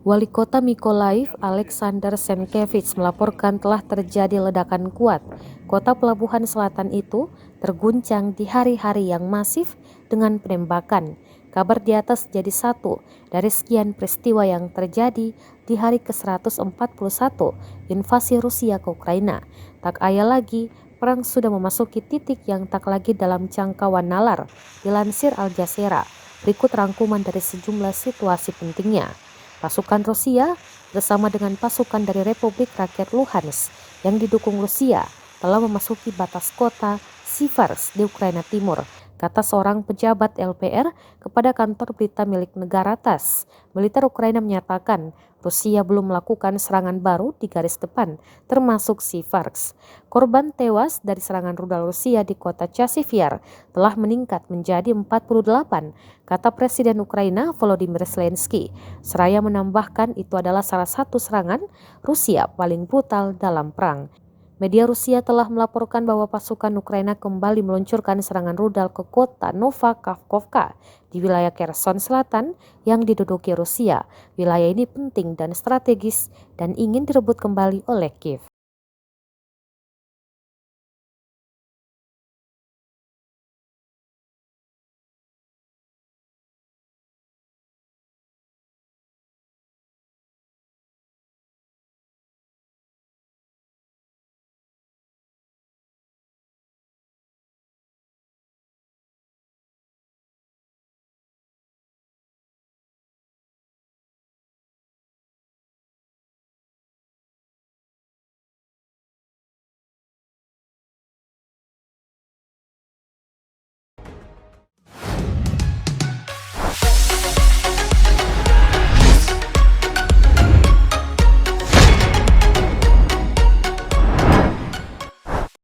Wali Kota Mykolaiv, Alexander Senkevich, melaporkan telah terjadi ledakan kuat. Kota pelabuhan selatan itu terguncang di hari-hari yang masif dengan penembakan. Kabar di atas jadi satu dari sekian peristiwa yang terjadi di hari ke-141 invasi Rusia ke Ukraina. Tak ayal lagi, perang sudah memasuki titik yang tak lagi dalam jangkauan nalar, dilansir Al Jazeera. Berikut rangkuman dari sejumlah situasi pentingnya. Pasukan Rusia bersama dengan pasukan dari Republik Rakyat Luhansk yang didukung Rusia telah memasuki batas kota Siversk di Ukraina Timur, kata seorang pejabat LPR kepada kantor berita milik negara TASS. Militer Ukraina menyatakan Rusia belum melakukan serangan baru di garis depan, termasuk Siversk. Korban tewas dari serangan rudal Rusia di kota Chasiv Yar telah meningkat menjadi 48, kata Presiden Ukraina Volodymyr Zelensky. Seraya menambahkan itu adalah salah satu serangan Rusia paling brutal dalam perang. Media Rusia telah melaporkan bahwa pasukan Ukraina kembali meluncurkan serangan rudal ke kota Novakhovka di wilayah Kherson Selatan yang diduduki Rusia. Wilayah ini penting dan strategis dan ingin direbut kembali oleh Kiev.